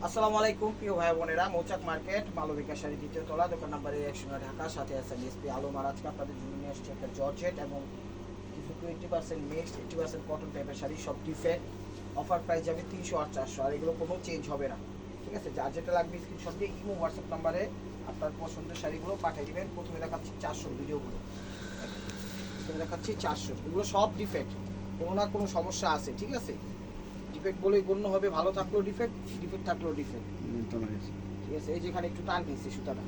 আসসালামু আলাইকুম প্রিয় ভাই বোনেরা, মৌচাক মার্কেট মালবিকা শাড়ি দ্বিতীয় তলা, দোকান নাম্বার 109 ঢাকা। সাথে আছেন এসপি আলম। আর আজকে আপনাদের জন্য নিয়ে আসছে একটা জর্জেট এবং কিছু 20% মিক্সড 80% কটন টাইপের শাড়ি, সব ডিফারেন্ট। অফার প্রাইস যাবে 300 আর 400, আর এগুলো কোনো চেঞ্জ হবে না। ঠিক আছে, যার যেটা লাগবে স্ক্রিনশট দিয়ে ইমো হোয়াটসঅ্যাপ নাম্বারে আপনার পছন্দের শাড়িগুলো পাঠিয়ে দিবেন। প্রথমে দেখাচ্ছি 400 ভিডিওগুলো, প্রথমে দেখাচ্ছি 400। এগুলো সব ডিফেক্ট, কোনো না কোনো সমস্যা আছে। ঠিক আছে, ডিফেক্ট বলেই গণ্য হবে। ভালো থাকলেও ডিফেক্ট, ডিফেক্ট থাকলেও ডিফেক্ট। ঠিক আছে, এই যেখানে একটু টান দিয়েছে সুতাটা,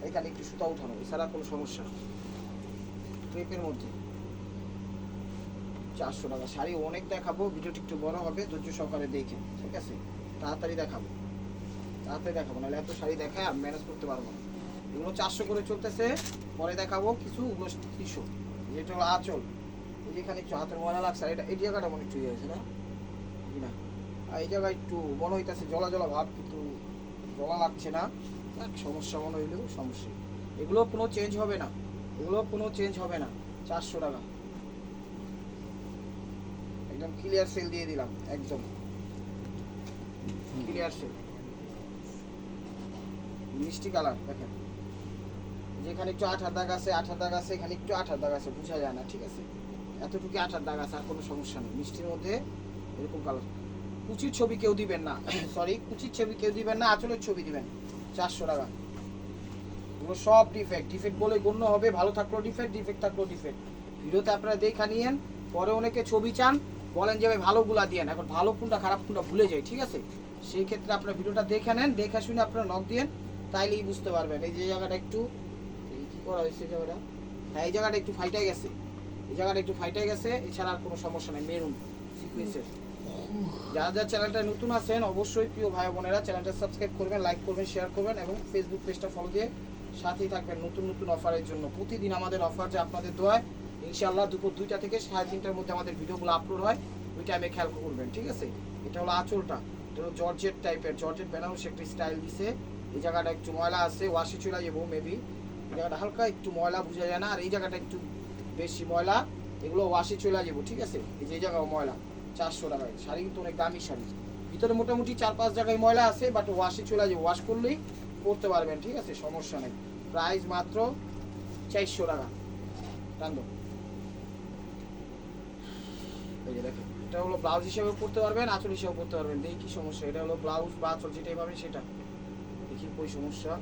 এখানে একটু সুতা উঠানো, এছাড়া কোনো সমস্যা না। ক্রেপের মধ্যে 400 টাকা শাড়ি। অনেক দেখাবো, ভিডিওটি একটু বড় হবে, ধৈর্য সহকারে দেখেন। ঠিক আছে, তাড়াতাড়ি দেখাবো, তাড়াতাড়ি দেখাবো, নাহলে এত শাড়ি দেখায় আর ম্যানেজ করতে পারবো না। এগুলো 400 করে চলতেছে, পরে দেখাবো কিছু 300। যেটা হলো আঁচল, এই যেখানে একটু হাতের ময়লা লাগছে, এটা এই জায়গাটা মনে একটু ইয়ে হয়েছে না, না এই জায়গায় একটু মনে হইতেছে জলা জলা ভাব, কিন্তু জলা লাগছে না। সমস্যা মনে হইলেও সমস্যা, এগুলো কোনো চেঞ্জ হবে না, এগুলো কোনো চেঞ্জ হবে না। 400 টাকা একদম ক্লিয়ার সেল দিয়ে দিলাম, একদম ক্লিয়ার সেল। মিষ্টি কালার দেখেন, যেখানে একটু আঠার দাগ আছে, আঠার দাগ আছে, এখানে একটু আঠার দাগ আছে, বোঝা যায় না। ঠিক আছে, এতটুকু আঠার দাগ আছে, আর কোনো সমস্যা নেই। মিষ্টির মধ্যে এরকম কালার। কুচির ছবি কেউ দিবেন না, সরি, কুচির ছবি কেউ দিবেন না, আঁচলের ছবি দিবেন। 400 টাকা। এগুলো সব ডিফেক্ট, ডিফেক্ট বলে গণ্য হবে। ভালো থাকলেও ডিফেক্ট, ডিফেক্ট থাকলেও ডিফেক্ট। ভিডিওতে আপনারা দেখা নিয়েন, পরে অনেকে ছবি চান, বলেন যে ভাই ভালোগুলা দিয়েন। এখন ভালো কোনটা খারাপ কোনটা ভুলে যায়। ঠিক আছে, সেই ক্ষেত্রে আপনার ভিডিওটা দেখে নেন, দেখা শুনে আপনারা নক দিয়েন, তাইলেই বুঝতে পারবেন। এই যে জায়গাটা একটু কি করা হয়েছে, জায়গাটা, হ্যাঁ এই জায়গাটা একটু ফাইটাই গেছে, এই জায়গাটা একটু ফাইটাই গেছে, এছাড়া আর কোনো সমস্যা নেই। মেরুন সিকুয়েন্সের। যারা যারা চ্যানেলটা নতুন আছেন, অবশ্যই প্রিয় ভাই বোনেরা চ্যানেলটা সাবস্ক্রাইব করবেন, লাইক করবেন, শেয়ার করবেন এবং ফেসবুক পেজটা ফলো দিয়ে সাথেই থাকবেন নতুন নতুন অফারের জন্য। প্রতিদিন আমাদের অফার, যে আপনাদের দোয়ায় ইনশাআল্লাহ দুপুর 2টা থেকে 3:30টার মধ্যে আমাদের ভিডিওগুলো আপলোড হয়, ওই টাইমে খেয়াল করবেন। ঠিক আছে, এটা হলো আঁচলটা, এটা হলো জর্জেট টাইপের, জর্জেট বেনারসি একটা স্টাইল দিছে। এই জায়গাটা একটু ময়লা আছে, ওয়াশে চলে যাবো মেবি। এই জায়গাটা হালকা একটু ময়লা বোঝা যায় না, আর এই জায়গাটা একটু বেশি ময়লা, এগুলো ওয়াশে চলে যাবো। ঠিক আছে, এই যে এই জায়গাও ময়লা। 400 টাকায় শাড়ি, কিন্তু অনেক দামি শাড়ি। ভিতরে মোটামুটি 4-5 জায়গায় ময়লা আছে, বাট ওয়াশে চলে যাবে, ওয়াশ করলেই পরতে পারবেন। ঠিক আছে, সমস্যা নেই। প্রাইস মাত্র 400 টাকা। টান্দো, এই যে দেখেন, এটা হলো ব্লাউজ হিসেবে পরতে পারবেন, আঁচল হিসেবে পরতে পারবেন। দেখি কি সমস্যা, এটা হলো ব্লাউজ বা আঁচল যেটাই পাবেন সেটা। দেখি কই সমস্যা।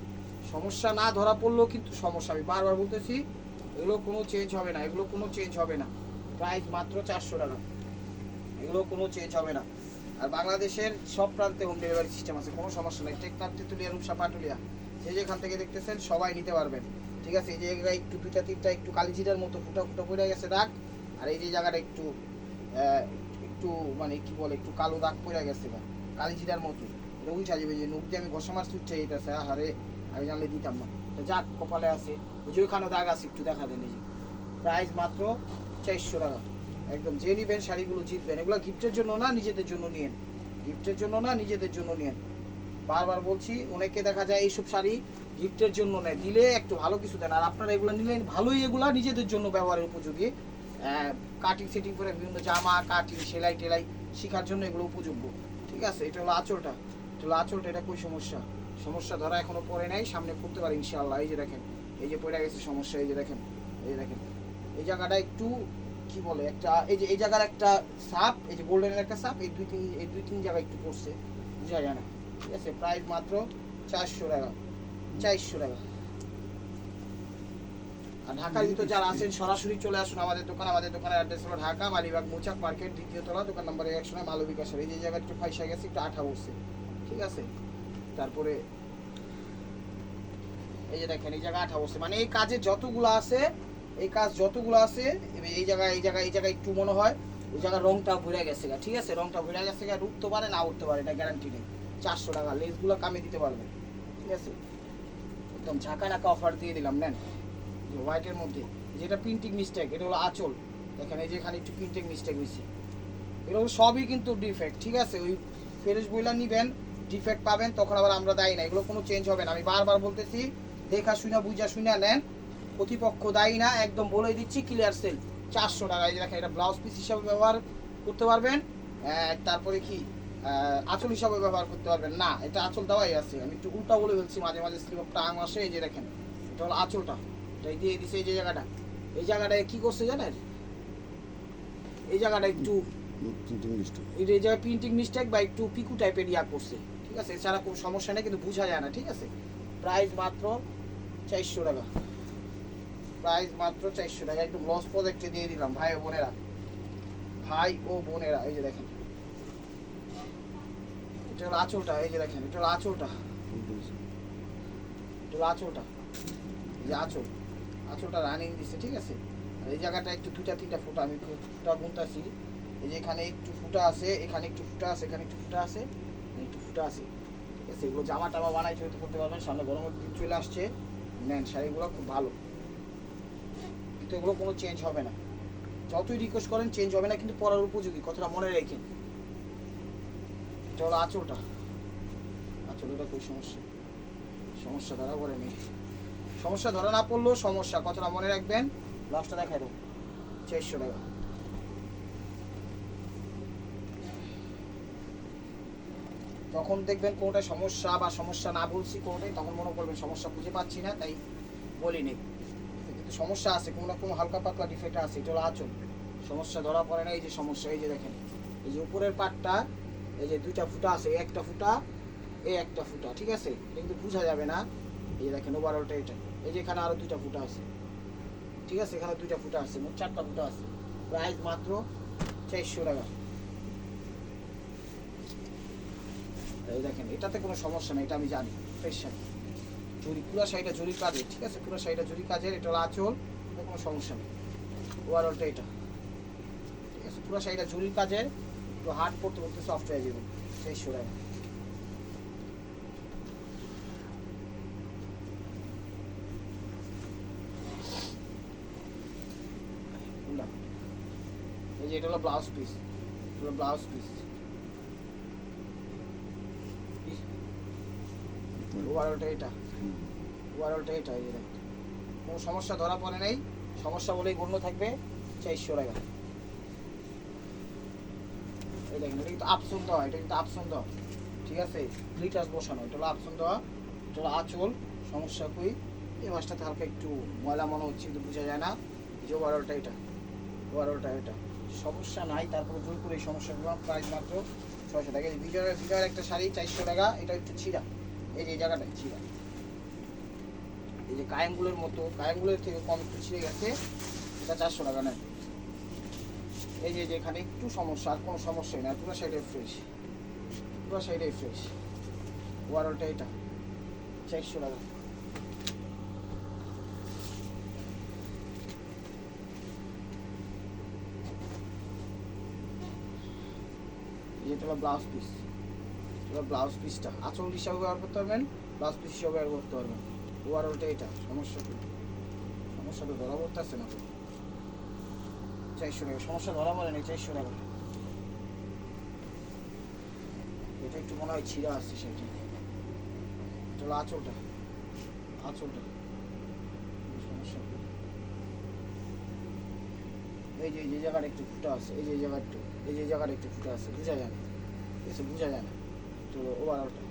সমস্যা না ধরা পড়লেও কিন্তু সমস্যা, আমি বারবার বলতেছি, এগুলো কোনো চেঞ্জ হবে না, এগুলো কোনো চেঞ্জ হবে না। প্রাইস মাত্র 400 টাকা, এগুলো কোনো চেঞ্জ হবে না। আর বাংলাদেশের সব প্রান্তে হোম ডেলিভারি সিস্টেম আছে, কোনো সমস্যা নেই। টেকনাফ, তেঁতুলিয়া, রূপসা, পাটুলিয়া, যে যেখান থেকে দেখতেছেন সবাই নিতে পারবেন। ঠিক আছে, এই জায়গায় একটু 2-3টা একটু কালিজিরার মতো ফুটা ফুটা পড়ে গেছে দাগ, আর এই যে জায়গাটা একটু একটু মানে কি বলে, একটু কালো দাগ পড়ে গেছে বা কালিজিরার মতো, এটা উঠা যাবে। যে নুক দিয়ে আমি বসা মার উঠছে, এটা আরে আমি জানলে দিতাম না। যাক, কপালে আছে, ওই যে ওইখানে দাগ আছে, একটু দেখা দেন। এই যে প্রাইস মাত্র 400 টাকা। একদম যে নিবেন শাড়িগুলো জিতবেন। এগুলো গিফটের জন্য না, নিজেদের জন্য নিয়েন, গিফটের জন্য না, নিজেদের জন্য নিয়েন। বারবার বলছি, অনেকে দেখা যায় এইসব শাড়ি গিফটের জন্য নেয়, দিলে একটু ভালো কিছু দেন। আর আপনারা এগুলো নিলেন ভালোই, এগুলা নিজেদের জন্য ব্যবহারের উপযোগী। কাটিং সেটিং করে বিভিন্ন জামা কাটিং সেলাই টেলাই শেখার জন্য এগুলো উপযোগ্য। ঠিক আছে, এটা হলো আঁচলটা, এটা হলো আঁচলটা। এটা কই সমস্যা, সমস্যা ধরা এখনো পড়ে নাই, সামনে পড়তে পারি ইনশাআল্লাহ। এই যে দেখেন, এই যে পড়ে গেছে সমস্যা, এই যে দেখেন, এই যে দেখেন, এই জায়গাটা একটু কি বলে একটা, এই যে এই জায়গার একটা সাপ, এই যে গোল্ডেনের একটা সাপ, এই দুই তিন জায়গায় একটু পড়ছে, বোঝা যায় না। ঠিক আছে, প্রাইস মাত্র 400 টাকা, 400 টাকা। আর ঢাকার ভিতর যারা আছেন সরাসরি চলে আসুন আমাদের দোকান। আমাদের দোকানের অ্যাড্রেস হলো ঢাকা মালিবাগ মৌচাক মার্কেট দ্বিতীয় তলা, দোকান নম্বর 109, মালবিকা শাড়ি। এই যে জায়গায় একটু ফাইসা গেছে, একটু আঠা উঠছে। ঠিক আছে, তারপরে এই যে দেখেন, এই জায়গায় আঠা বসছে, মানে এই কাজে যতগুলো আছে, এই কাজ যতগুলো আছে, এই জায়গায় এই জায়গায় এই জায়গায় একটু মনে হয় ওই জায়গায় রংটা ভরে গেছে। ঠিক আছে, রংটা ভরে গেছে, উঠতে পারে না উঠতে পারে, এটা গ্যারান্টি নেই। 400 টাকা, লেসগুলো কামে দিতে পারবেন। ঠিক আছে, একদম ঝাঁকা নাকা অফার দিয়ে দিলাম, নেন। হোয়াইটের মধ্যে যেটা প্রিন্টিং মিস্টেক, এটা হলো আঁচল। দেখেন, এই যে এখানে একটু প্রিন্টিং মিস্টেক হয়েছে, এগুলো সবই কিন্তু ডিফেক্ট। ঠিক আছে, ওই ফ্রেশ বইলা নিবেন, ডিফেক্ট পাবেন, তখন আবার আমরা দায়ী না, এগুলো কোনো চেঞ্জ হবে না। আমি বারবার বলতেছি, দেখা শুনে বুঝা শুনে নেন, প্রতিপক্ষ দায়ী না, একদম বলে দিচ্ছি, ক্লিয়ার সেল। 400 টাকা। এই যে দেখেন, এটা ব্লাউজ পিস হিসাবে ব্যবহার করতে পারবেন। তারপরে কি আঁচল হিসাবে ব্যবহার করতে পারবেন না, এটা আঁচল দেওয়াই আছে। আমি একটু উল্টা বলে ফেলছি, মাঝে মাঝে স্লিপ অফ টাং আসে। এই যে দেখেন, এটা হলো আঁচলটা, এটাই দিয়ে দিছে। এই যে জায়গাটা, এই জায়গাটায় কি করছে জানেন, এই জায়গাটা একটু এই জায়গায় প্রিন্টিং মিস্টেক বা একটু পিকু টাইপের ইয়া করছে, ঠিক আছে। এছাড়া কোনো সমস্যা নেই, কিন্তু বোঝা যায় না, ঠিক আছে। প্রাইস মাত্র 400 টাকা, প্রাইস মাত্র 400 টাকা। একটু লস প্রজেক্টে দিয়ে দিলাম ভাই ও বোনেরা, ভাই ও বোনেরা। এই যে দেখেন, এটা হলো আঁচলটা। এই যে দেখেন, এটা হলো আঁচলটা, এটা হলো আঁচলটা। এই যে আঁচল, আঁচলটা রানিং দিচ্ছে, ঠিক আছে। আর এই জায়গাটা একটু 2-3টা ফুটা, আমি ফুটা গুনতাছি। এই যে এখানে একটু ফুটা আছে, এখানে একটু ফুটা আছে, এখানে একটু ফুটা আছে, একটু ফুটা আছে, ঠিক আছে। এগুলো জামা টামা বানাই চলতে করতে পারবেন। সামনে গরমের দিন চলে আসছে, নেন শাড়িগুলো খুব ভালো, কিন্তু এগুলো কোনো চেঞ্জ হবে না। যতই রিকোয়েস্ট করেন চেঞ্জ হবে না, কিন্তু পরার উপযোগী, কথাটা মনে রেখেন। এটা হলো আঁচলটা, আঁচলটা কোনো সমস্যা, সমস্যা ধরা পড়েনি। সমস্যা ধরা না পড়লেও সমস্যা, কথাটা মনে রাখবেন। লাস্টটা দেখাই দেবো, 400 টাকা। তখন দেখবেন কোনোটাই সমস্যা বা সমস্যা না বলছি কোনোটাই, তখন মনে করবেন সমস্যা খুঁজে পাচ্ছি না তাই বলিনি, কিন্তু সমস্যা আছে, কোনো না কোনো হালকা পাতলা ডিফেক্ট আছে। এটা হলো আঁচল, সমস্যা ধরা পড়ে না। এই যে সমস্যা, এই যে দেখেন, এই যে উপরের পাটটা, এই যে 2টা ফুটা আছে, একটা ফুটা, এই একটা ফুটা, ঠিক আছে। কিন্তু বোঝা যাবে না। এই যে দেখেন ওভারঅলটা এটা, এই যে এখানে আরো 2টা ফুটা আছে, ঠিক আছে। এখানে 2টা ফুটা আছে, মোট 4টা ফুটা আছে। প্রাইস মাত্র 400 টাকা। এই দেখেন, এটাতে কোনো সমস্যা নেই, এটা আমি জানি। ফ্রেশ শাড়ি, জরি, পুরো শাড়িটা জরি কাজের, ঠিক আছে। পুরো শাড়িটা জরি কাজের, এটা হলো আঁচল, এটা কোনো সমস্যা নেই। ওভারঅলটা এটা, ঠিক আছে। পুরো শাড়িটা জরির কাজের, একটু হার্ড পড়তে পড়তে সফট হয়ে যাবে। 400 টাকা। এই যে এটা হলো ব্লাউজ পিস, এটা হলো ব্লাউজ পিস। ওভারঅলটা এটা, ওভারঅলটা এটা। এই যে কোনো সমস্যা ধরা পড়ে নেই, সমস্যা বলেই গণ্য থাকবে। 400 টাকা। এই দেখেন, এটা কিন্তু আপসন দেওয়া, এটা কিন্তু আপসন দেওয়া, ঠিক আছে। গ্লিটার বসানো, এটা হলো আপসন দেওয়া, এটা হলো আঁচল। সমস্যা কই, এই মাছটাতে হালকা একটু ময়লা মনে হচ্ছে, কিন্তু বোঝা যায় না। যে ওভারঅলটা এটা, ওভারঅলটা এটা, সমস্যা নাই। তারপরে জোর করে এই সমস্যাগুলো। প্রাইস মাত্র 600 টাকা। এই বিজয়ের একটা শাড়ি 400 টাকা। এটা একটু ছিঁড়া, এই যে এই জায়গাটায় ছিঁড়া, এই যে কায়েমগুলোর মতো, কায়েমগুলোর থেকে কম একটু ছিঁড়ে গেছে, এটা 400 টাকা নেয়। এই যে এখানে একটু সমস্যা, আর কোনো সমস্যাই না, পুরো সাইডে ফ্রেশ, পুরো সাইডে ফ্রেশ। ওভারঅলটা এটা 400 টাকা। এটা হলো ব্লাউজ পিস, এটা ব্লাউজ পিসটা আঁচল হিসাবে ব্যবহার করতে পারবেন, ব্লাউজ পিস হিসাবে ব্যবহার করতে পারবেন। ওভারঅলটা এটা, সমস্যা কি, সমস্যা তো ধরা পড়তেছে না তো। 400 টাকা, সমস্যা ধরা পড়ে না। 400 টাকা। এটা একটু মনে হয় ছিঁড়া আসছে সেটা। এটা হলো আঁচলটা, আঁচলটা, সমস্যা। এই যে যে জায়গাটা একটু ফুটা আছে, এই যে জায়গা একটু, এই যে জায়গাটা একটু ফুটা আছে, বোঝা যায় না, কিছু বোঝা যায় না। তো ওভারঅলটা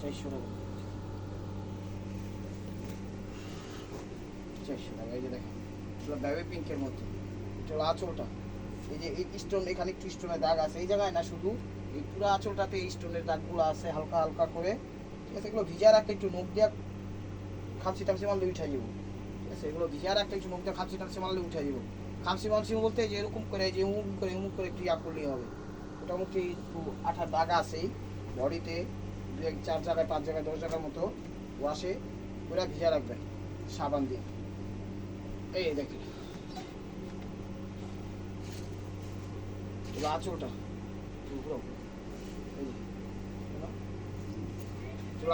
400 টাকা, 400 টাকা। এই যে দেখেন, এগুলো বেবি পিঙ্কের মধ্যে, এটা হলো আঁচলটা। এই যে এই স্টোন, এখানে একটু স্টোনের দাগ আছে, এই জায়গায় না, শুধু এই পুরো আঁচলটাতে এই স্টোনের দাগগুলো আছে হালকা হালকা করে, ঠিক আছে। এগুলো ভিজা রাখতে একটু নখ দিয়ে খামসি টামসি মারলে উঠে যাবো, ঠিক আছে। এগুলো ভিজা রাখতে একটু নখ দিয়ে খামসি টামসি মারলে উঠে যাবো। খামসি মামসি বলতে যে এরকম করে, যে এমুক করে একটু ইয়া করলেই হবে। মোটামুটি একটু আঠার দাগ আছেই বডিতে, 4 জায়গায় 5 জায়গায় 10 জায়গার মতো ওয়াশে পুরো ভিজা রাখবেন সাবান দিয়ে। এই দেখেন, এগুলো আঁচলটা, এগুলো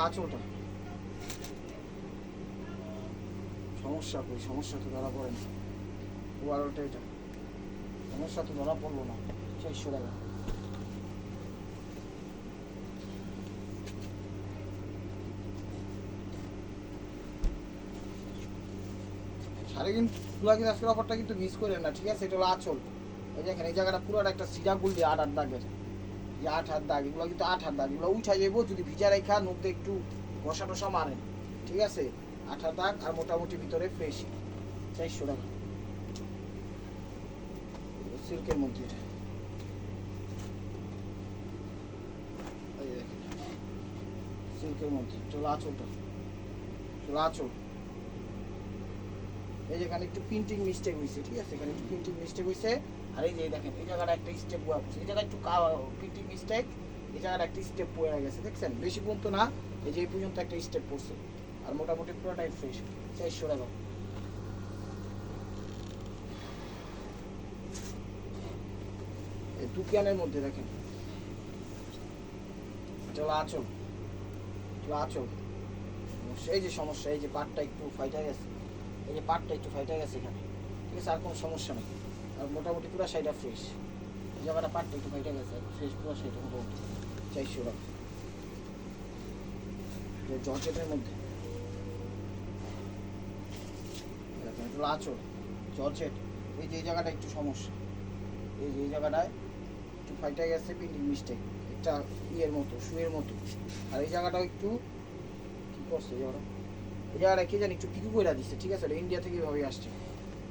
আঁচলটা। সমস্যা কই, সমস্যা তো ধরা পড়ে না। ওভারঅলটা এটা, সমস্যা তো ধরা পড়লো না। 400 টাকা। শাড়ি কিন্তু আজকের অফারটা কিন্তু মিস করেন না, ঠিক আছে। এটা হলো আঁচল। এই দেখেন, এই জায়গাটা পুরোটা একটা সিরা গুল দিয়ে 8 দাগের, যে 8 হাত দাগ, এগুলো কিন্তু 8 হাত দাগ, এগুলো উঠা যাবো যদি ভিজা রেখা নদীতে একটু ঘষা টসা মারেন, ঠিক আছে। 8 হাত দাগ আর মোটামুটি ভিতরে ফ্রেশ। 400 টাকা সিল্কের মধ্যে। সিল্কের মধ্যে চলো আঁচলটা, চলো আঁচল। এই যেখানে একটু প্রিন্টিং মিস্টেক হয়েছে, ঠিক আছে, এখানে একটু প্রিন্টিং মিস্টেক হয়েছে। আর এই যে দেখেন এই জায়গাটা একটা স্টেপ বোয়া পড়ছে, এই জায়গায় একটু প্রিন্টিং মিস্টেক, এই জায়গাটা একটা স্টেপ পড়ে গেছে, দেখছেন, বেশি পর্যন্ত না, এই যে এই পর্যন্ত একটা স্টেপ পড়ছে। আর মোটামুটি পুরোটাই ফ্রেশ। 400 টাকা। এই দুকিয়ানের মধ্যে দেখেন, চলো আঁচল, চলো আঁচল। এই যে সমস্যা, এই যে পাটটা একটু ফাইটা গেছে, এই যে পাটটা একটু ফাইটা গেছে এখানে, ঠিক আছে, আর কোনো সমস্যা নেই। আর মোটামুটি পুরো সাইডটা ফ্রেশ, এই জায়গাটা পাটটা একটু ফাইটা গেছে, ফ্রেশ পুরো সাইডটা মোটামুটি। 400 টাকা। জর্জেটের মধ্যে দেখেন, এটা আঁচল জর্জেট। এই যে এই জায়গাটা একটু সমস্যা, এই যে এই জায়গাটায় একটু ফাইটা গেছে, প্রিন্টিং মিস্টেক, একটা ইয়ের মতো, শুয়ের মতো। আর এই জায়গাটাও একটু কী করছে, এই জায়গাটা কি জানি একটু পিকু করে দিচ্ছে, ঠিক আছে, এটা ইন্ডিয়া থেকে এভাবেই আসছে।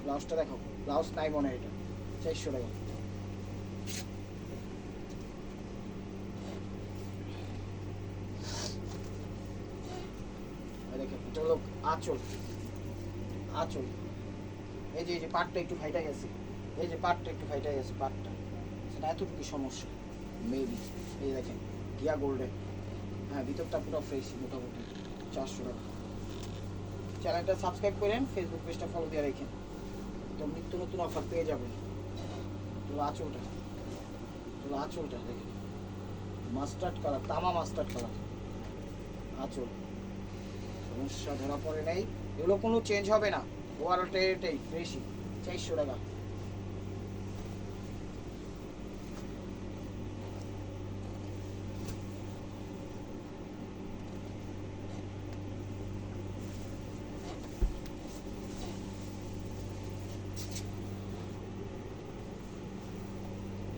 ব্লাউজটা দেখো, ব্লাউজ নাই মনে হয় এটা। 400 টাকা। দেখেন এটা হলো আঁচল, আঁচল। এই যে পাটটা একটু ফাইটা গেছে, এই যে পাটটা একটু ফাইটা গেছে, পাটটা সেটা এতটুকু সমস্যা মেবি। এই দেখেন গিয়া গোল্ডেন, হ্যাঁ ভিতরটা পুরো ফ্রেশ মোটামুটি। 400 টাকা। চ্যানেলটা সাবস্ক্রাইব করেন, ফেসবুক পেজটা ফলো দিয়ে রাখেন, তো নিত্য নতুন অফার পেয়ে যাবেন। তো আঁচলটা, তো আঁচলটা দেখেন মাস্টার্ড কালার, তামা মাস্টার্ড কালার আঁচল। সমস্যা ধরা পড়ে নাই, এগুলো কোনো চেঞ্জ হবে না, ওয়ারটাই এটাই ফ্রেশই। 400 টাকা।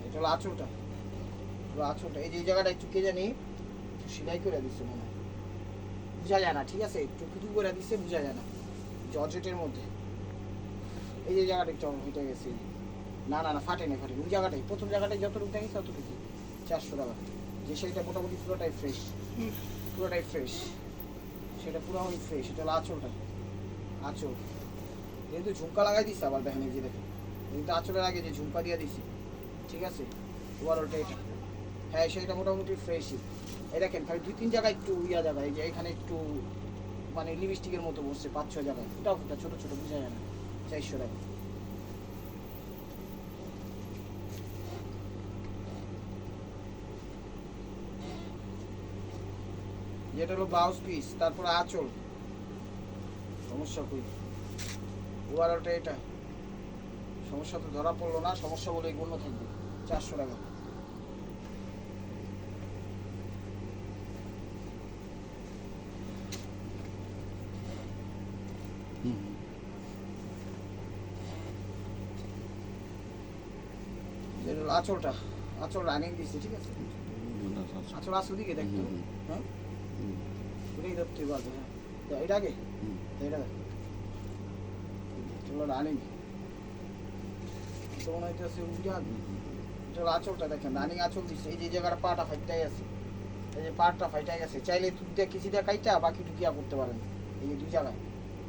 এটা হলো আঁচলটা, আঁচলটা। এই যে এই জায়গাটা একটু কে জানি সেলাই করে দিচ্ছে মনে হয়, বোঝা যায় না, ঠিক আছে, একটু পিটু করে দিচ্ছে, বোঝা যায় না। জর্জেটের মধ্যে এই যে জায়গাটা একটু হেঁটে গেছে, না না না ফাটে না, ফাটে ওই জায়গাটাই, প্রথম জায়গাটায় যতটুকু দেখি ততটুকু। 400 টাকা। যে সেইটা মোটামুটি পুরোটাই ফ্রেশ, পুরোটাই ফ্রেশ, সেটা পুরোই ফ্রেশ। এটা হলো আঁচলটা, আঁচল। যেহেতু ঝুমকা লাগাই দিচ্ছে, আবার দেখেন এই যে দেখেন, কিন্তু আঁচলের আগে যে ঝুমকা দিয়ে দিছি, ঠিক আছে, ওভারঅলটা এটা, হ্যাঁ সেটা মোটামুটি ফ্রেশই। এই দেখেন খালি 2-3 জায়গায় একটু ইয়া জায়গায়, এই যে এখানে একটু মানে লিপস্টিকের মতো বসছে 5-6 জায়গায়, এটাও ফুটা ছোটো ছোটো, বোঝা যায় না। 400 টাকা। যেটা হলো ব্লাউজ পিস, তারপরে আঁচল, সমস্যা কই, ওভারঅলটা এটা, সমস্যা তো ধরা পড়লো না, সমস্যা বলে গণ্য থাকবে। 400 টাকা। আঁচলটা, আঁচল রানিং দিচ্ছে, ঠিক আছে, আঁচল আসল দিকে দেখতো, হ্যাঁ ওটাই ধরতে পারবে, হ্যাঁ এটা আগে, এটা চলো রানিং তো মনে হইতেছে উল্টা। চলো আঁচলটা দেখেন রানিং আঁচল দিচ্ছে, এই যে জায়গাটা পাটা ফাইটাই আছে, এই যে পাটটা ফাইটাই গেছে, চাইলে দুধটা কিছু দিয়ে কাইটা বাকি টুকিয়া করতে পারেন, এই যে 2 জায়গায়,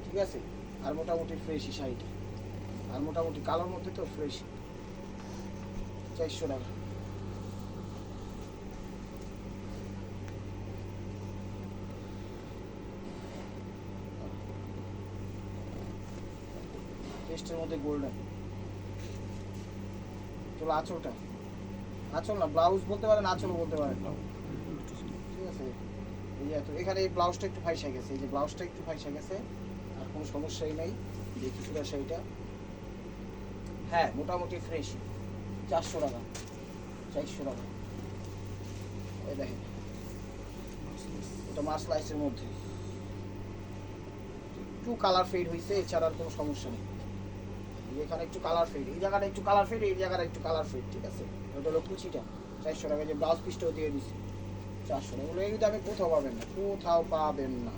ঠিক আছে। আর মোটামুটি ফ্রেশই শাড়িটা, আর মোটামুটি কালোর মধ্যে তো ফ্রেশ। 400 টাকা। টেস্টের মধ্যে গোল্ডেন। চলো আঁচলটা, আঁচল না ব্লাউজ বলতে পারেন, আঁচলও বলতে পারেন, ঠিক আছে। এই যে এখানে এই ব্লাউজটা একটু ফাইসা গেছে, এই যে ব্লাউজটা একটু ফাইসা গেছে, আর কোনো সমস্যাই নাই। দেখি পুরো শাড়িটা, হ্যাঁ মোটামুটি ফ্রেশ। 400 টাকা। 400 টাকা। এই দেখেন এটা মাসলাইসের মধ্যে একটু কালার ফেড হয়েছে, এছাড়া আর কোনো সমস্যা নেই। এখানে একটু কালার ফেড, এই জায়গাটা একটু কালার ফেড, এই জায়গাটা একটু কালার ফেড, ঠিক আছে। ওটা হলো কুচিটা, 400 টাকা। যে ব্লাউজ পিসটাও দিয়ে দিছি 400 টাকা। এই দামে কোথাও পাবেন না, কোথাও পাবেন না,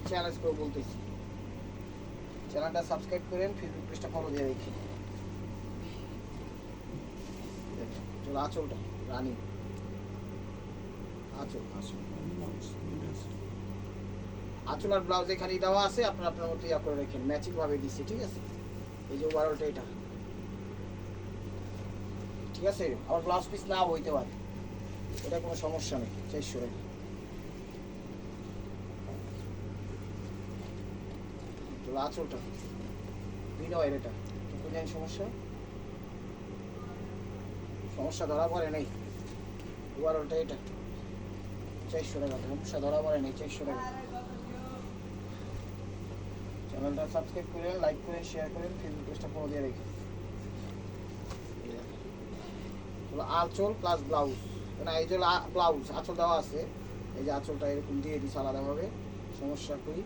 চ্যালেঞ্জ করে বলতেছি। চ্যানেলটা সাবস্ক্রাইব করেন, ফেসবুক পেজটা ফলো দিয়ে রেখে। চলো আঁচলটা রানী আঁচল আঁচল আর ব্লাউজ এখানেই দেওয়া আছে, আপনার আপনার মতো ইয়া করে রেখেন, ম্যাচিং ভাবে দিচ্ছি, ঠিক আছে। এই যে ওভারঅলটা এটা, ঠিক আছে। আমার ব্লাউজ পিস নাও হইতে পারে, এটা কোনো সমস্যা নেই। 400 টাকা। চলো আঁচলটা বিনয়ের, এটা কোথায় সমস্যা সমস্যা ধরা পড়ে নেই। ওভারঅলটা এটা 400 টাকা, সমস্যা ধরা পড়ে নেই। 400 টাকা। চ্যানেলটা সাবস্ক্রাইব করেন, লাইক করেন, শেয়ার করেন, ফেসবুক পেজটা ফলো দিয়ে রেখে। আঁচল প্লাস ব্লাউজ, না এই যে ব্লাউজ আঁচল দেওয়া আছে, এই যে আঁচলটা এরকম দিয়ে দিচ্ছে আলাদাভাবে, সমস্যা করি।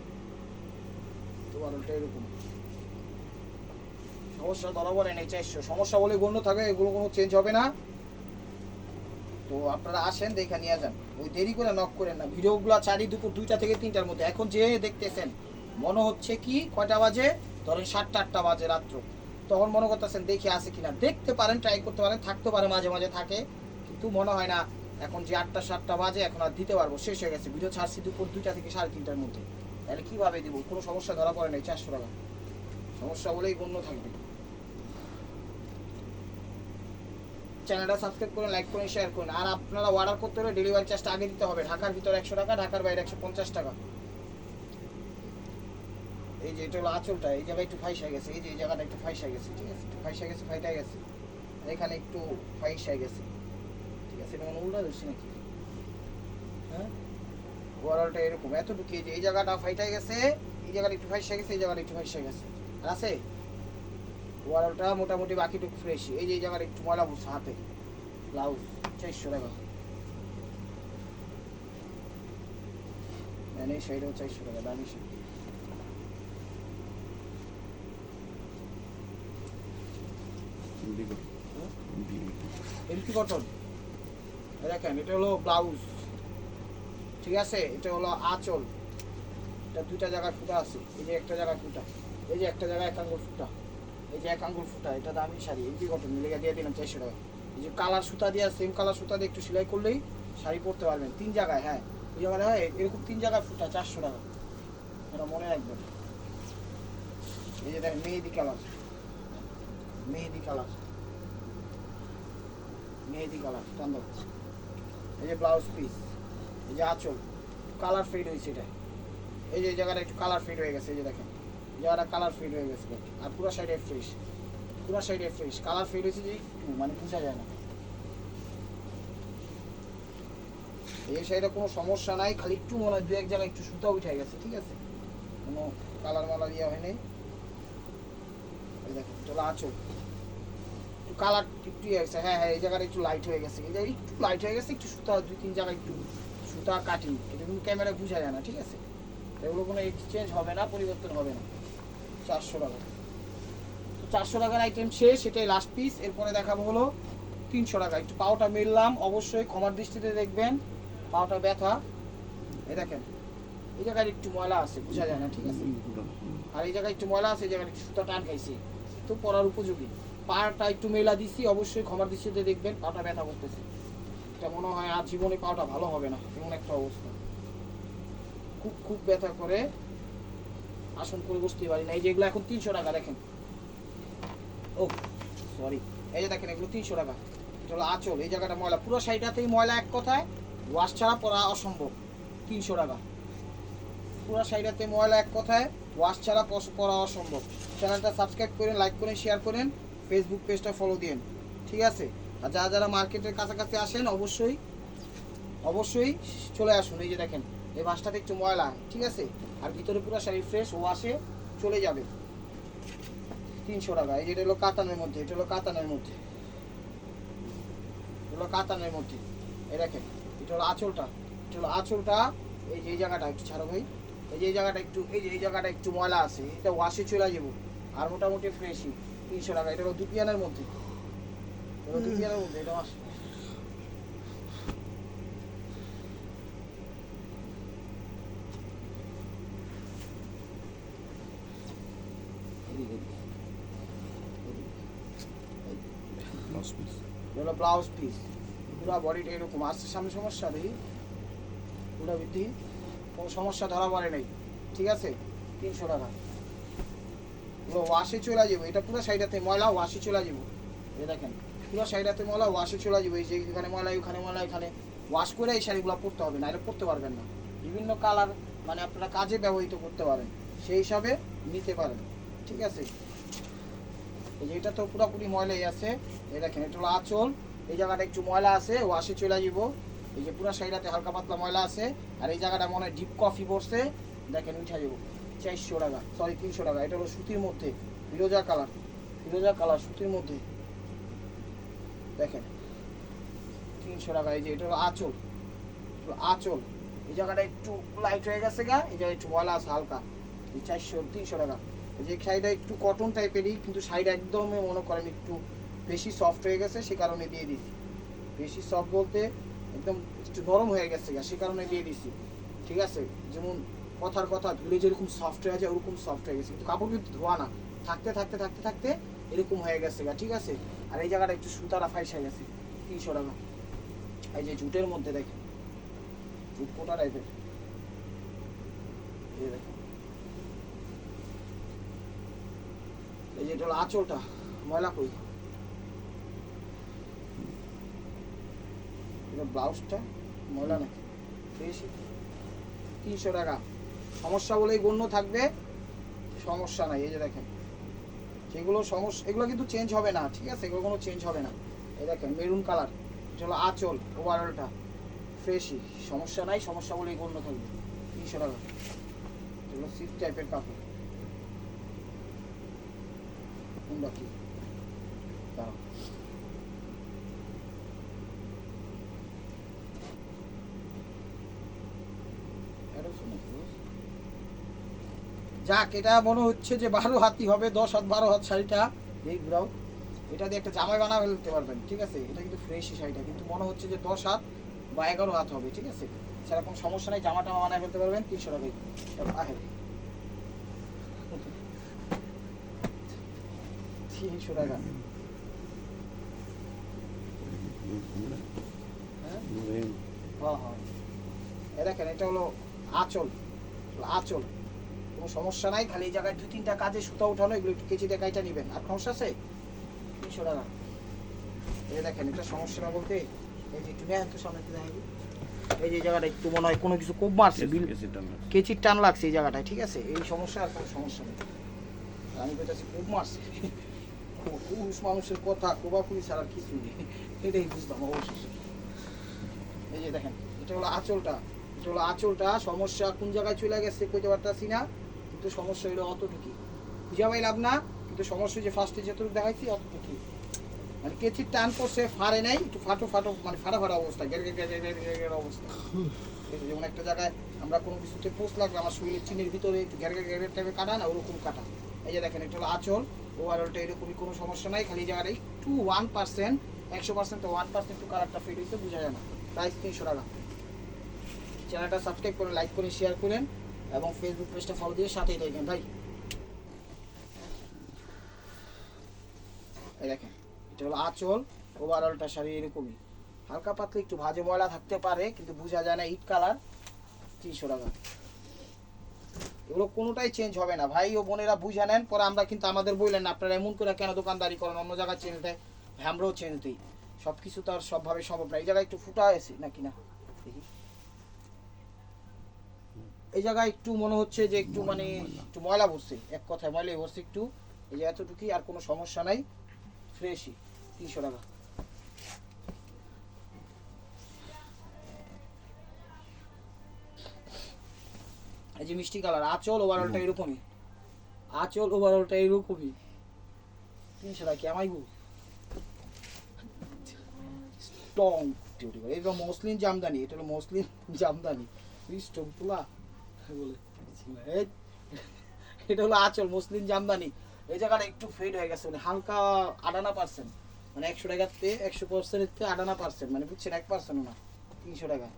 তো আঁচলটা এরকম সমস্যা ধরা পড়ে নেই। 400 সমস্যা বলে গণ্য থাকে, এগুলো কোনো চেঞ্জ হবে না। তো আপনারা আসেন, দেখে নিয়ে যান, ওই দেরি করে নক করেন না। ভিডিওগুলো চারি দুপুর 2টা থেকে 3টার মধ্যে। এখন যে দেখতেছেন মনে হচ্ছে কি কয়টা বাজে, ধরেন 7টা 8টা বাজে রাত্র, তখন মনে করতেছেন দেখে আসে কিনা। দেখতে পারেন, ট্রাই করতে পারেন, থাকতে পারে মাঝে মাঝে থাকে, কিন্তু মনে হয় না এখন যে 8টা 7টা বাজে এখন আর দিতে পারবো, শেষ হয়ে গেছে। ভিডিও ছাড়ছি দুপুর 2টা থেকে 3:30টার মধ্যে, তাহলে কীভাবে দিব? কোনো সমস্যা ধরা পড়ে নেই। 400 টাকা সমস্যা বলেই গণ্য থাকবে। চ্যানেলটা সাবস্ক্রাইব করুন, লাইক করুন, শেয়ার করুন। আর আপনারা অর্ডার করতে হলে ডেলিভারি চার্জটা আগে দিতে হবে। ঢাকার ভিতরে 100 টাকা, ঢাকার বাইরে 150 টাকা। এই যে এটা হলো আঁচলটা, এই জায়গায় একটু ফাইসা গেছে, এই যে এই জায়গাটা একটু ফাইসা গেছে, ঠিক আছে, একটু ফাইসা গেছে, ফাইটা গেছে, এখানে একটু ফাইসা গেছে, ঠিক আছে। এটা কোনো উল্টা ধরছি নাকি? হ্যাঁ, ওভারঅলটা এরকম এতটুকু। এই যে এই জায়গাটা ফাইটাই গেছে, এই জায়গাটা একটু ফাইসা গেছে, এই জায়গাটা একটু ফাইসা গেছে, আর আছে ওভারঅলটা মোটামুটি বাকিটুকু ফ্রেশ। এই যে এই জায়গাটা একটু ময়লা বুঝছে হাতে। ব্লাউজ 400 টাকা, মানে সেইটাও 400 টাকা, দামি শাড়ি। এমপি কটন, দেখেন এটা হলো ব্লাউজ, ঠিক আছে। এটা হলো আঁচল, এটা 2টা জায়গায় ফুটা আছে। এই যে একটা জায়গায় ফুটা, এই যে একটা জায়গায় 1 আঙ্গুল ফুটা, এই যে 1 আঙ্গুল ফুটা। এটা দামি শাড়ি, এমপি কটন, লেগে দিয়ে দিলাম 400 টাকা। এই যে কালার সুতা দিয়ে, সেম কালার সুতা দিয়ে একটু সেলাই করলেই শাড়ি পরতে পারবেন। 3 জায়গায়, হ্যাঁ এই জায়গায় হয় এরকম 3 জায়গায় ফুটা, 400 টাকা, এটা মনে রাখবেন। এই যে দেখেন মেহেদি কালার, মেহেদি কালার, মেহেদি কালার টান দাও। এই যে ব্লাউজ পিস, এই যে আঁচল, কালার ফেড হয়েছে এটা। এই যে এই জায়গাটা একটু কালার ফেড হয়ে গেছে, এই যে দেখেন জায়গাটা কালার ফেড হয়ে গেছে। আর পুরো সাইডে ফ্রেশ, পুরো সাইডে ফ্রেশ, কালার ফেড হয়েছে যে একটু মানে বোঝা যায় না। এই সাইডে কোনো সমস্যা নাই, খালি একটু মনে হয় 2-1 জায়গায় একটু সুতা উঠে গেছে, ঠিক আছে, কোনো কালার মালার ইয়া হয়নি। এই দেখেন চলো আঁচল, একটু কালার একটু ইয়ে হয়েছে, হ্যাঁ হ্যাঁ এই জায়গাটা একটু লাইট হয়ে গেছে, এই জায়গায় একটু লাইট হয়ে গেছে, একটু সুতা 2-3 জায়গায় একটু সুতা কাটিং, এটা কিন্তু ক্যামেরায় বোঝা যায় না, ঠিক আছে। এগুলো কোনো এক্সচেঞ্জ হবে না, পরিবর্তন হবে না। 400 টাকা। তো 400 টাকার আইটেম শেষ, সেটাই লাস্ট পিস। এরপরে দেখাবো হলো 300 টাকা। একটু পাওটা মেললাম, অবশ্যই ক্ষমার দৃষ্টিতে দেখবেন, পাওটা ব্যথা। এই দেখেন এই জায়গায় একটু ময়লা আছে, বোঝা যায় না, ঠিক আছে। আর এই জায়গায় একটু ময়লা আছে, এই জায়গায় একটু সুতা টান খাইছে, তো পরার উপযোগী। পাটা একটু মেলা দিছি, অবশ্যই ক্ষমার দৃষ্টিতে দেখবেন, পাটা ব্যথা করতেছে। এটা মনে হয় আর জীবনে পাওটা ভালো হবে না, এমন একটা অবস্থা, খুব খুব ব্যথা করে, আসন করে বসতে পারি না। এই যেগুলো এখন 300 টাকা, দেখেন, ও সরি, এই যে দেখেন এগুলো 300 টাকা। এটা হলো আঁচল, এই জায়গাটা ময়লা, পুরো সাইডটাতেই ময়লা, এক কথায় ওয়াশ ছাড়া পরা অসম্ভব। 300 টাকা, পুরো সাইডটাতে ময়লা, এক কথায় ওয়াশ ছাড়া পরা অসম্ভব। চ্যানেলটা সাবস্ক্রাইব করেন, লাইক করেন, শেয়ার করেন, ফেসবুক পেজটা ফলো দিন, ঠিক আছে। আর যারা যারা মার্কেটের কাছাকাছি আসেন অবশ্যই অবশ্যই চলে আসুন। এই যে দেখেন এই বাসটাতে একটু ময়লা, ঠিক আছে, আর ভিতরে পুরো শাড়ি ফ্রেশ ওয়াশে চলে যাবে। 300 টাকা। এই যে এটা হলো কাতানের মধ্যে, এটা হলো কাতানের মধ্যে, এটা হলো কাতানের মধ্যে। এই দেখেন এটা হলো আঁচলটা, এটা হলো আঁচলটা। এই যে এই জায়গাটা একটু ছাড়ো ভাই, এই যে এই জায়গাটা একটু, এই যে এই জায়গাটা একটু ময়লা আছে, এটা ওয়াশে চলে যাবো, আর মোটামুটি ফ্রেশই। 300 টাকা। এটা হলো দুপিয়ানের মধ্যে, এটা হলো দুপিয়ানের মধ্যে, এটা হলো ব্লাউজ পিস, পুরো বডিটা এরকম আসছে। সামনে সমস্যা দেখি পুরো বৃদ্ধি, কোনো সমস্যা ধরা পড়ে নেই, ঠিক আছে। 300 টাকা। পুরো ওয়াশে চলে যাবো, এটা পুরো সাইডাতে ময়লা ওয়াশে চলে যাবো। এই দেখেন পুরো সাইডাতে ময়লা ওয়াশে চলে যাবো। এই যে এখানে ময়লা, ওখানে ময়লা, এখানে ওয়াশ করে এই শাড়িগুলো পরতে হবে, নাহলে পরতে পারবেন না। বিভিন্ন কালার মানে আপনারা কাজে ব্যবহৃত করতে পারেন, সেই হিসাবে নিতে পারেন, ঠিক আছে। এই যে এটা তো পুরোপুরি ময়লাই আছে। এই দেখেন এটা হলো আঁচল, এই জায়গাটা একটু ময়লা আছে, ওয়াশে চলে যাবো। এই যে পুরো সাইডাতে হালকা পাতলা ময়লা আছে, আর এই জায়গাটা মনে হয় ডিপ কফি পড়ছে, দেখেন উঠা যাবো। 400 টাকা, সরি 300 টাকা। এটা হলো সুতির মধ্যে ফিরোজা কালার, ফিরোজা কালার সুতির মধ্যে, দেখেন 300 টাকা। এই যে এটা হলো আঁচল, আঁচল এই জায়গাটা একটু লাইট হয়ে গেছে গা, এই জায়গায় একটু ময়লা আছে হালকা। 300 টাকা। যে শাড়িটা একটু কটন টাইপেরই, কিন্তু শাড়িটা একদমই মনে করেন একটু বেশি সফট হয়ে গেছে, সে কারণে দিয়ে দিছি। বেশি সফট বলতে একদম একটু নরম হয়ে গেছে গা, সে কারণে দিয়ে দিছি, ঠিক আছে। যেমন কথার কথা ধুলে যেরকম সফট হয়ে যায় ওরকম সফট হয়ে গেছে, কিন্তু কাপড় কিন্তু ধোয়া না, থাকতে থাকতে থাকতে থাকতে এরকম হয়ে গেছে গা, ঠিক আছে। আর এই জায়গাটা একটু সুতারা ফাইসা গেছে। 300 টাকা। এই যে জুটের মধ্যে দেখেন, জুট কোটা টাইপের, এই দেখেন। এই যে এটা হলো আঁচলটা, ময়লা কই, এটা ব্লাউজটা ময়লা নাকি বেশি। 300 টাকা। সমস্যা বলেই গণ্য থাকবে, সমস্যা নাই। এই যে দেখেন যেগুলো সমস্যা, এগুলো কিন্তু চেঞ্জ হবে না, ঠিক আছে, এগুলো কোনো চেঞ্জ হবে না। এই দেখেন মেরুন কালার, এটা হলো আঁচল, ওভারঅলটা ফ্রেশই, সমস্যা নাই, সমস্যা বলেই গণ্য থাকবে। 300 টাকা। এগুলো সিল্ক টাইপের কাপড়, কোনটা কি দাঁড়াও, যাক এটা মনে হচ্ছে যে 12 হাতই হবে, 10 হাত 12 হাত শাড়িটা। এই ঘুরাও, এটা দিয়ে একটা জামাই বানা ফেলতে পারবেন, ঠিক আছে। এটা কিন্তু ফ্রেশই শাড়িটা, কিন্তু মনে হচ্ছে যে 10 হাত বা 11 হাত হবে, ঠিক আছে। সেরকম সমস্যা নেই, জামা টামা বানায় ফেলতে পারবেন। 300 টাকায় আহে 300 টাকা। হ্যাঁ হ্যাঁ, এ দেখেন এটা হলো আঁচল, আঁচল কোনো সমস্যা নাই, খালি এই জায়গায় 2-3টা কাজে সুতা উঠানো, এগুলো একটু কেচি দিয়ে কাইটা নেবেন। আর সমস্যা আছে। 300 টাকা। এই দেখেন এটা সমস্যাটা বলতে এই যে একটু নেন তো সামনে দেখাবি, এই যে জায়গাটা একটু মনে হয় কোনো কিছু কোপ মারছে, কেচির টান লাগছে এই জায়গাটায়, ঠিক আছে। এই সমস্যা, আর কোনো সমস্যা নেই। আমি কইতাছি কোপ মারছে, পুরুষ মানুষের কথা কোবাকুবি ছাড়া কিছু নেই, এটাই বুঝলাম অবশ্যই। এই যে দেখেন এটা হলো আঁচলটা, এটা হলো আঁচলটা। সমস্যা কোন জায়গায় চলে গেছে কইতে পারতাছি না, কিন্তু সমস্যা হলো অতটুকুই, বুঝা পাইলাম না। কিন্তু সমস্যা যে ফার্স্টে যতটুকু দেখাইছি অতটুকুই, মানে কেচির টান করছে, ফাড়ে নাই, একটু ফাটো ফাটো মানে ফাটা ফাটা অবস্থা, গের অবস্থা। যেমন একটা জায়গায় আমরা কোনো কিছুতে পোস্ট লাগবে, আমার শরীরের চিনের ভিতরে একটু গ্যার টাইপের কাটা না, ওরকম কাটা। এই যে দেখেন এটা হলো আঁচল, ওভারঅলটা এরকমই, কোনো সমস্যা নাই, খালি জায়গাটা একটু 1%, 100% তো 1% একটু কালারটা ফেড হয়েছে, বোঝা যায় না। প্রাইস 300 টাকা। চ্যানেলটা সাবস্ক্রাইব করে, লাইক করে, শেয়ার করেন, এবং ফেসবুক পেজটা ফলো দিয়ে সাথেই থাকবেন ভাই। এই দেখেন এটা হলো আঁচল, ওভারঅলটা শাড়ি এরকমই, হালকা পাতলা একটু ভাজে ময়লা থাকতে পারে, কিন্তু বোঝা যায় না, ইট কালার। 300 টাকা। এগুলো কোনোটাই চেঞ্জ হবে না ভাই ও বোনেরা, বুঝে নেন। পরে আমরা কিন্তু আমাদের বললেন না, আপনারা এমন করে কেন দোকানদারি করেন, অন্য জায়গায় চেঞ্জ দেয়, আমরাও চেঞ্জ দিই। সব কিছু তো আর সবভাবে সম্ভব না। এই জায়গায় একটু ফুটা আছে নাকি না দেখি, এই জায়গায় একটু মনে হচ্ছে যে একটু মানে একটু ময়লা ভরছে, এক কথায় ময়লাই ভরছে একটু। এই যে এতটুকুই, আর কোনো সমস্যা নাই, ফ্রেশই। 300 টাকা। এই যে মিষ্টি কালার, আঁচল ওভারঅলটা এরকমই, আঁচল ওভারঅলটা এরকমই। 300 টাকা কেমাই গো স্টং। এটা মসলিন জামদানি, এটা হলো মসলিন জামদানি, স্টং তুলা বলে। এটা হলো আঁচল মসলিন জামদানি। এই জায়গাটা একটু ফেড হয়ে গেছে, মানে হালকা 58%, মানে 100 টাকাতে 100%-এর 58%, মানে বুঝছেন 1%ও না। 300 টাকা।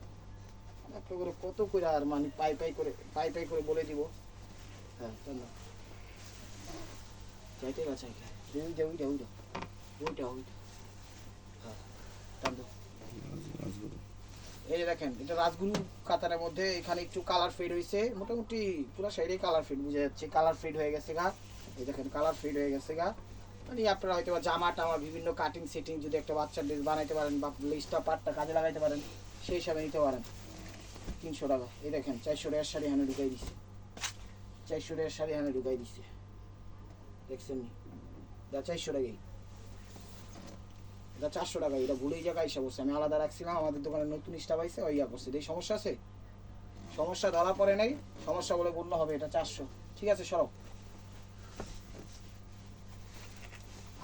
একটা করে কত করে আর মানে পাই করে বলে দিব। হ্যাঁ ধন্যবাদ। চাইতে গা চাইতে ওইটা ওইটা ওইটা ওইটা ওইটা হ্যাঁ। এই যে দেখেন এটা রাজগুরু কাতারের মধ্যে এখানে একটু কালার ফেড হয়েছে, মোটামুটি পুরো সাইডে কালার ফেড বোঝা যাচ্ছে, কালার ফেড হয়ে গেছে গা। এই দেখেন কালার ফেড হয়ে গেছে গা। মানে আপনারা হয়তো জামা টামা বিভিন্ন কাটিং সেটিং যদি একটা বাচ্চার ড্রেস বানাইতে পারেন বা লেসটা পাটটা কাজে লাগাইতে পারেন সেই হিসাবে নিতে পারেন। 300 টাকা। এই দেখেন 400 টাকার শাড়ি এখানে ঢুকাই দিচ্ছে, 400 টাকার শাড়ি এখানে ঢুকাই দিচ্ছে, দেখছেন নি? এটা 400 টাকাই, এটা 400 টাকা। এটা ভুলেই জায়গায় এসে বসছে, আমি আলাদা রাখছিলাম, আমাদের দোকানে নতুন স্টাফ আইছে ওই ইয়া করছে। এই সমস্যা আছে, সমস্যা ধরা পড়ে নাই, সমস্যা বলে গণ্য হবে। এটা 400, ঠিক আছে সরব।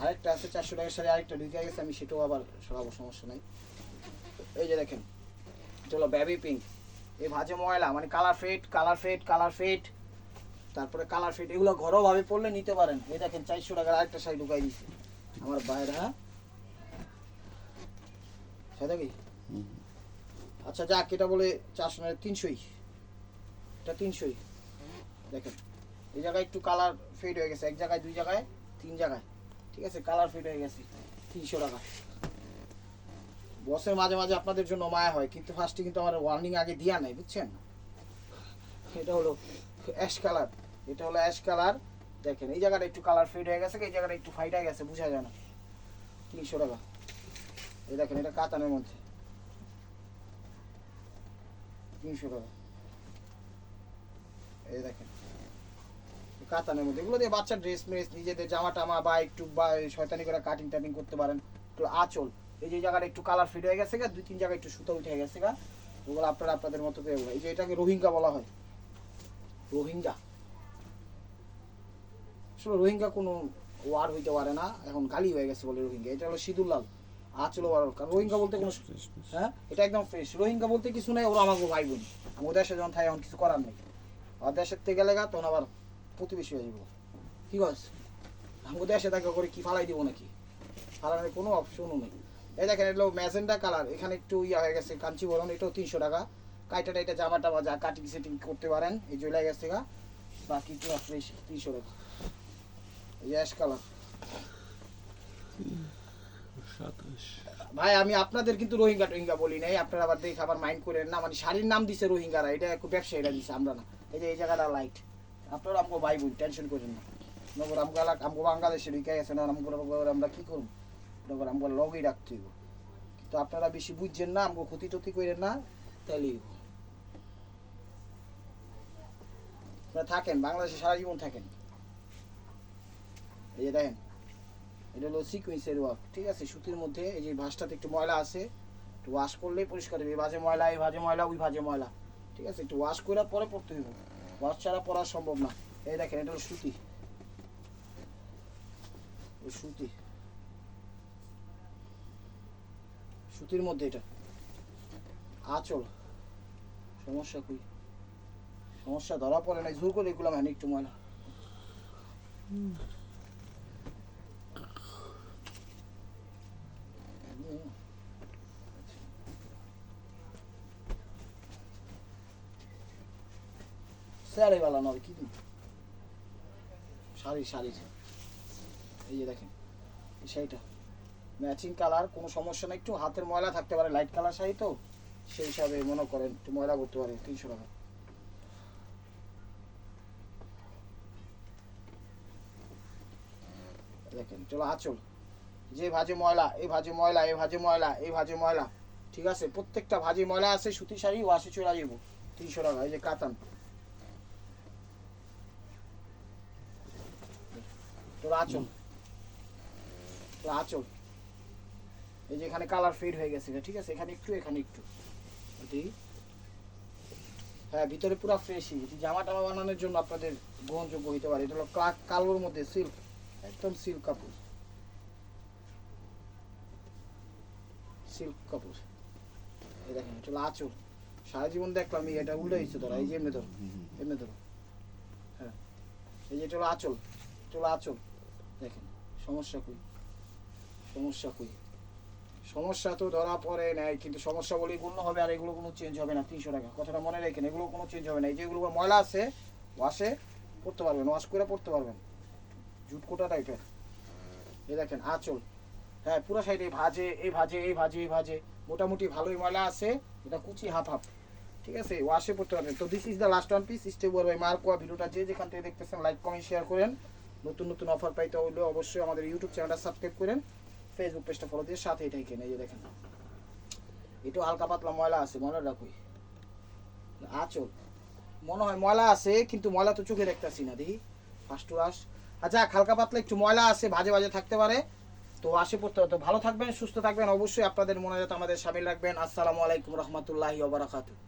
আরেকটা আছে 400 টাকার শাড়ি, আরেকটা ঢুকে গেছে, আমি সেটাও আবার সরাবো, সমস্যা নাই। এই যে দেখেন এটা হলো বেবি পিঙ্ক, এই ভাজে ময়লা মানে colour fade, colour fade, colour fade, তারপরে কালার ফেড, এগুলো ঘরোয়াভাবে পড়লে নিতে পারেন। এই দেখেন 400 টাকার আরেকটা শাড়ি ঢুকাই দিচ্ছে আমার বাইরে। হ্যাঁ সেটা কি আচ্ছা যাক, এটা বলে 400 না 300ই, এটা 300ই। দেখেন এই জায়গায় একটু কালার ফেড হয়ে গেছে, এক জায়গায়, দুই জায়গায়, 3 জায়গায়, ঠিক আছে, কালার ফেড হয়ে গেছে। 300 টাকা। বসের মাঝে মাঝে আপনাদের জন্য মায়া হয়, কিন্তু ফার্স্টে কিন্তু আমার ওয়ার্নিং আগে দিয়া নাই, বুঝছেন? এটা হলো অ্যাশ কালার, এটা হলো অ্যাশ কালার। দেখেন এই জায়গাটা একটু কালার ফেড হয়ে গেছে, এই জায়গাটা একটু ফাইট হয়ে গেছে, বোঝা যায় না। 300 টাকা। এই দেখেন এটা কাতানের মধ্যে 300 টাকা। এই দেখেন কাতানের মধ্যে, এগুলো দিয়ে বাচ্চার ড্রেস মেস, নিজেদের জামা টামা বা একটু বা শয়তানি করে কাটিং টাটিং করতে পারেন। একটু আঁচল, এই যে জায়গাটা একটু কালার ফিট হয়ে গেছে গা, 2-3 জায়গায় একটু সুতো উঠে গেছে গা, ওগুলো আপনারা আপনাদের মতো করে। এই যে এটাকে রোহিঙ্গা বলা হয়, রোহিঙ্গা। আসলে রোহিঙ্গা কোনো ওয়ার হইতে পারে না, এখন গালি হয়ে গেছে বলে রোহিঙ্গা। এটা হলো সিঁদুর লাল, আঁচলও বড়, কারণ রোহিঙ্গা বলতে কোনো, হ্যাঁ এটা একদম ফ্রেশ। রোহিঙ্গা বলতে কিছু নেই, ওরা আমাকে ভাই বোন, আমার দেশে যখন থাকে এখন কিছু করার নেই। আর দেশের থেকে গেলে গা তখন আবার প্রতিবেশী হয়ে যাবো, কি কস? আমাকে দেশে দেখা করে কি ফালাই দিব নাকি? ফালানোর কোনো অপশনও নেই। এই দেখেন এগুলো ম্যাজেন্ডা কালার, এখানে একটু ইয়া হয়ে গেছে কাঞ্চিবরণ, এটাও 300 টাকা। কাইটাটা এটা জামা টামা যা কাটিং সেটিং করতে পারেন, এই জ্বলে গেছে গা, বাকি পুরো ফ্রেশ 300 টাকা। এই অ্যাশ কালার। ভাই আমি আপনাদের কিন্তু রোহিঙ্গা টোহিঙ্গা বলি নাই, আপনারা আবার দেখে আবার মাইন্ড করেন না, মানে শাড়ির নাম দিছে রোহিঙ্গারা, এটা একটু ব্যবসায়ীরা দিছে, আমরা না। এই যে এই জায়গাটা লাইট, আপনারা আমাকে ভাই বোন, টেনশন করেন না। নগর আমগো এলাকা, আমগো বাংলাদেশে ঢুকে গেছে না, আমরা কি করবো? নগর আমগো লগেই রাখতে হইব, কিন্তু আপনারা বেশি বুঝছেন না, আমগো ক্ষতি টতি করেন না, তাইলেই আপনারা থাকেন বাংলাদেশে সারা জীবন থাকেন। এই যে দেখেন এটা হলো সিকুয়েন্সের ওয়ার্ক, ঠিক আছে, সুতির মধ্যে। এই যে ভাঁজটাতে একটু ময়লা আছে, একটু ওয়াশ করলেই পরিষ্কার হবে। এই ভাজে ময়লা, এই ভাজে ময়লা, ওই ভাজে ময়লা, ঠিক আছে, একটু ওয়াশ করে পরে পরতে হইব, ওয়াশ ছাড়া পরা সম্ভব না। এই দেখেন এটা হলো সুতি, সুতি, সুতির মধ্যে এটা আঁচল। সমস্যা কই? সমস্যা ধরা পড়ে নাই, জোর করে এগুলো মানে একটু ময়লা। স্যারে বেলা নয় কি শাড়ি, শাড়ির এই যে দেখেন এই শাড়িটা ম্যাচিং কালার, কোনো সমস্যা নেই। একটু হাতের ময়লা থাকতে পারে, লাইট কালার শাড়ি তো সেই হিসাবে মনে করেন একটু ময়লা করতে পারে। 300 টাকা। দেখেন চলো আঁচল, যে ভাজে ময়লা, এই ভাজে ময়লা, এই ভাজে ময়লা, এই ভাজে ময়লা, ঠিক আছে, প্রত্যেকটা ভাজে ময়লা আছে। সুতি শাড়ি ওয়াশে চলে যাবো, 300 টাকা। এই যে কাতান, তোর আঁচল, তোর আঁচল, এই যে এখানে কালার ফেড হয়ে গেছে, ঠিক আছে, এখানে একটু, এখানে একটু, হ্যাঁ ভিতরে পুরো ফ্রেশই। এটি জামা টামা বানানোর জন্য আপনাদের গ্রহণযোগ্য হইতে পারে। এটা হলো কালোর মধ্যে সিল্ক, একদম সিল্ক কাপড়, সিল্ক কাপড়। এই দেখেন এটা হলো আঁচল। সারা জীবন দেখলাম এটা উল্টে হয়েছে ধরা, এই যে এমনি ধরো, এমনি ধরো, হ্যাঁ এই যে এটা হলো আঁচল, এটা হলো আঁচল। দেখেন সমস্যা কই? সমস্যা কই? সমস্যা তো ধরা পড়ে নাই, কিন্তু সমস্যা বলেই গণ্য হবে, আর এগুলো কোনো চেঞ্জ হবে না। 300 টাকা, কথাটা মনে রাখেন, এগুলো কোনো চেঞ্জ হবে না। এই যেগুলো ময়লা আছে ওয়াশে পড়তে পারবেন, ওয়াশ করে পড়তে পারবেন, জুট কোটা টাইপের। এই দেখেন আঁচল, হ্যাঁ পুরো সাইডে ভাজে এই ভাজে এই ভাজে এই ভাজে, মোটামুটি ভালোই ময়লা আছে। এটা কুচি হাফ হাফ, ঠিক আছে, ওয়াশে পড়তে পারবেন। তো this is the last one piece stable by মার্কোয়া। ভিডিওটা যে যেখান থেকে দেখতেছেন লাইক কমেন্ট শেয়ার করেন। নতুন নতুন অফার পাইতে হলে অবশ্যই আমাদের ইউটিউব চ্যানেলটা সাবস্ক্রাইব করেন, ফেসবুক পেজটা ফলো দিয়ে সাথে এটাই কেন। এই যে দেখেন একটু হালকা পাতলা ময়লা আছে, ময়লা রাখুই আচল মনে হয় ময়লা আছে, কিন্তু ময়লা তো চোখে দেখতেছি না, দেখি ফার্স্ট টু লাস্ট। আচ্ছা হালকা পাতলা একটু ময়লা আছে, ভাজে ভাজে থাকতে পারে। তো আসে পড়তে হবে। তো ভালো থাকবেন, সুস্থ থাকবেন, অবশ্যই আপনাদের মনে যাতে আমাদের সামিল রাখবেন। আসসালামু আলাইকুম রহমতুল্লাহি ওয়া বারাকাতুহু।